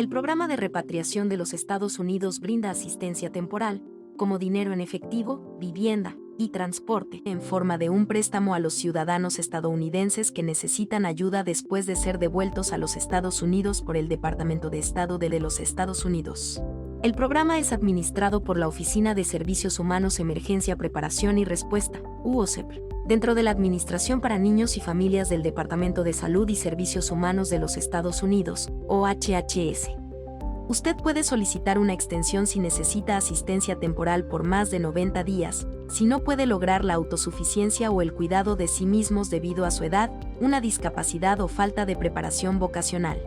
El programa de repatriación de los Estados Unidos brinda asistencia temporal, como dinero en efectivo, vivienda y transporte, en forma de un préstamo a los ciudadanos estadounidenses que necesitan ayuda después de ser devueltos a los Estados Unidos por el Departamento de Estado de los Estados Unidos. El programa es administrado por la Oficina de Servicios Humanos Emergencia Preparación y Respuesta, UOSEPR, dentro de la Administración para Niños y Familias del Departamento de Salud y Servicios Humanos de los Estados Unidos, OHHS. Usted puede solicitar una extensión si necesita asistencia temporal por más de 90 días, si no puede lograr la autosuficiencia o el cuidado de sí mismos debido a su edad, una discapacidad o falta de preparación vocacional.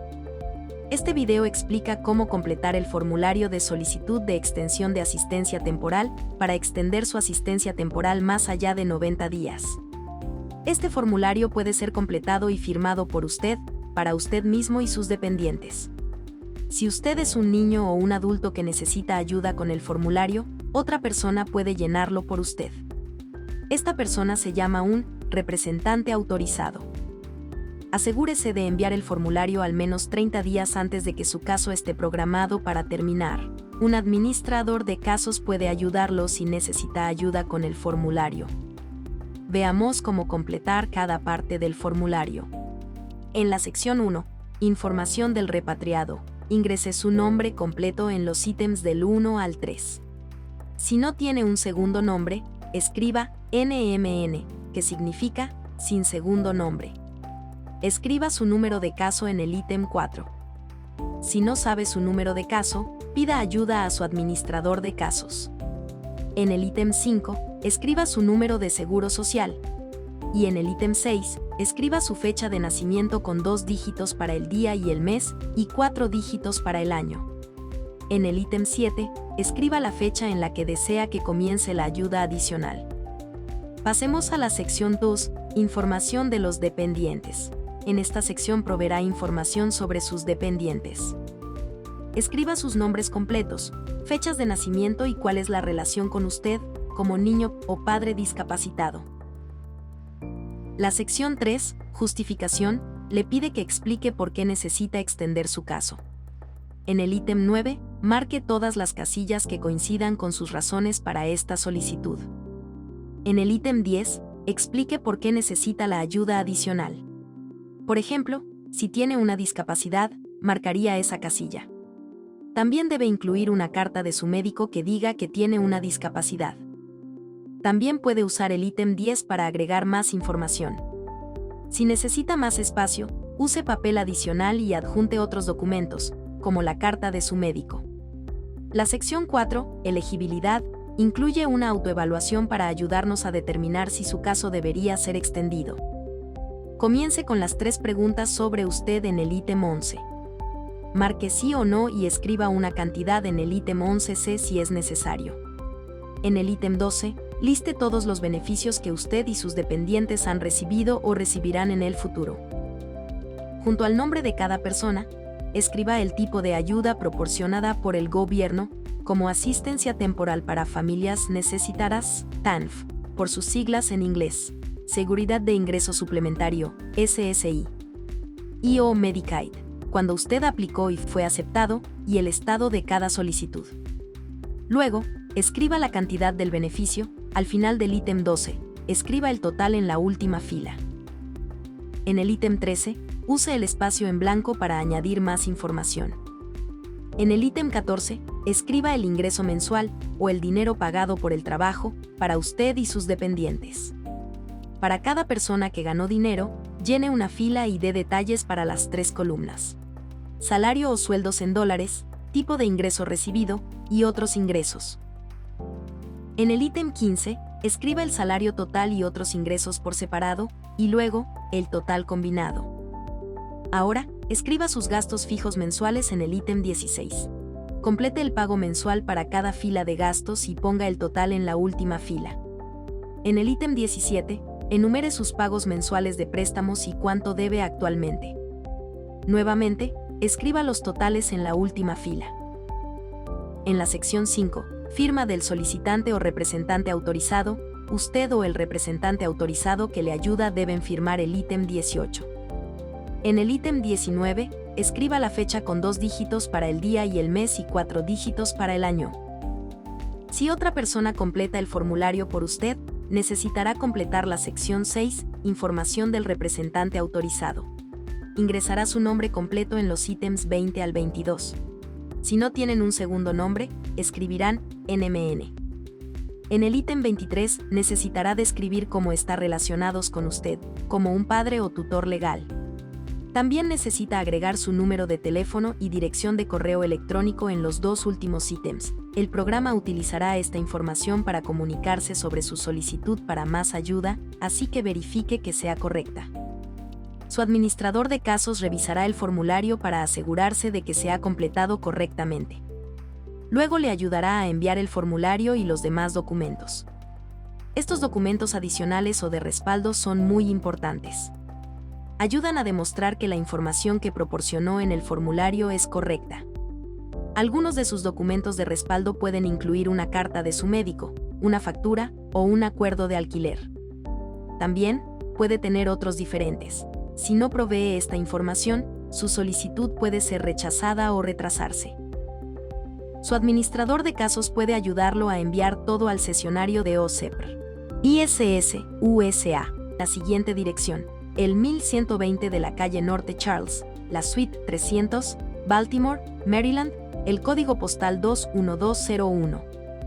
Este video explica cómo completar el formulario de solicitud de extensión de asistencia temporal para extender su asistencia temporal más allá de 90 días. Este formulario puede ser completado y firmado por usted, para usted mismo y sus dependientes. Si usted es un niño o un adulto que necesita ayuda con el formulario, otra persona puede llenarlo por usted. Esta persona se llama un representante autorizado. Asegúrese de enviar el formulario al menos 30 días antes de que su caso esté programado para terminar. Un administrador de casos puede ayudarlo si necesita ayuda con el formulario. Veamos cómo completar cada parte del formulario. En la sección 1, Información del repatriado, ingrese su nombre completo en los ítems del 1 al 3. Si no tiene un segundo nombre, escriba NMN, que significa sin segundo nombre. Escriba su número de caso en el ítem 4. Si no sabe su número de caso, pida ayuda a su administrador de casos. En el ítem 5, escriba su número de seguro social. Y en el ítem 6, escriba su fecha de nacimiento con 2 dígitos para el día y el mes y 4 dígitos para el año. En el ítem 7, escriba la fecha en la que desea que comience la ayuda adicional. Pasemos a la sección 2, Información de los dependientes. En esta sección proveerá información sobre sus dependientes. Escriba sus nombres completos, fechas de nacimiento y cuál es la relación con usted, como niño o padre discapacitado. La sección 3, Justificación, le pide que explique por qué necesita extender su caso. En el ítem 9, marque todas las casillas que coincidan con sus razones para esta solicitud. En el ítem 10, explique por qué necesita la ayuda adicional. Por ejemplo, si tiene una discapacidad, marcaría esa casilla. También debe incluir una carta de su médico que diga que tiene una discapacidad. También puede usar el ítem 10 para agregar más información. Si necesita más espacio, use papel adicional y adjunte otros documentos, como la carta de su médico. La sección 4, Elegibilidad, incluye una autoevaluación para ayudarnos a determinar si su caso debería ser extendido. Comience con las 3 preguntas sobre usted en el ítem 11. Marque sí o no y escriba una cantidad en el ítem 11C si es necesario. En el ítem 12, liste todos los beneficios que usted y sus dependientes han recibido o recibirán en el futuro. Junto al nombre de cada persona, escriba el tipo de ayuda proporcionada por el gobierno, como Asistencia Temporal para Familias Necesitadas, TANF, por sus siglas en inglés. Seguridad de Ingreso Suplementario, SSI. o Medicaid, cuando usted aplicó y fue aceptado, y el estado de cada solicitud. Luego, escriba la cantidad del beneficio, al final del ítem 12, escriba el total en la última fila. En el ítem 13, use el espacio en blanco para añadir más información. En el ítem 14, escriba el ingreso mensual, o el dinero pagado por el trabajo, para usted y sus dependientes. Para cada persona que ganó dinero, llene una fila y dé detalles para las 3 columnas. Salario o sueldos en dólares, tipo de ingreso recibido, y otros ingresos. En el ítem 15, escriba el salario total y otros ingresos por separado, y luego, el total combinado. Ahora, escriba sus gastos fijos mensuales en el ítem 16. Complete el pago mensual para cada fila de gastos y ponga el total en la última fila. En el ítem 17, enumere sus pagos mensuales de préstamos y cuánto debe actualmente. Nuevamente, escriba los totales en la última fila. En la sección 5, firma del solicitante o representante autorizado, usted o el representante autorizado que le ayuda deben firmar el ítem 18. En el ítem 19, escriba la fecha con 2 dígitos para el día y el mes y 4 dígitos para el año. Si otra persona completa el formulario por usted, necesitará completar la sección 6, Información del representante autorizado. Ingresará su nombre completo en los ítems 20 al 22. Si no tienen un segundo nombre, escribirán NMN. En el ítem 23, necesitará describir cómo está relacionados con usted, como un padre o tutor legal. También necesita agregar su número de teléfono y dirección de correo electrónico en los 2 últimos ítems. El programa utilizará esta información para comunicarse sobre su solicitud para más ayuda, así que verifique que sea correcta. Su administrador de casos revisará el formulario para asegurarse de que se ha completado correctamente. Luego le ayudará a enviar el formulario y los demás documentos. Estos documentos adicionales o de respaldo son muy importantes. Ayudan a demostrar que la información que proporcionó en el formulario es correcta. Algunos de sus documentos de respaldo pueden incluir una carta de su médico, una factura o un acuerdo de alquiler. También puede tener otros diferentes. Si no provee esta información, su solicitud puede ser rechazada o retrasarse. Su administrador de casos puede ayudarlo a enviar todo al sesionario de OSEPR. ISS, USA, la siguiente dirección: el 1120 de la calle Norte Charles, la suite 300, Baltimore, Maryland, el código postal 21201.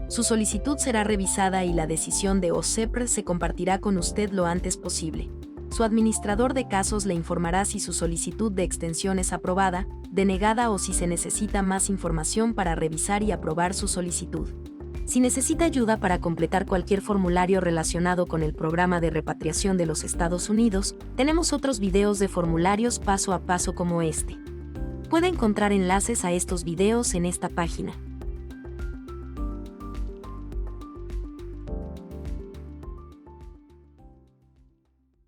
Su solicitud será revisada y la decisión de OSEPR se compartirá con usted lo antes posible. Su administrador de casos le informará si su solicitud de extensión es aprobada, denegada o si se necesita más información para revisar y aprobar su solicitud. Si necesita ayuda para completar cualquier formulario relacionado con el programa de repatriación de los Estados Unidos, tenemos otros videos de formularios paso a paso como este. Puede encontrar enlaces a estos videos en esta página.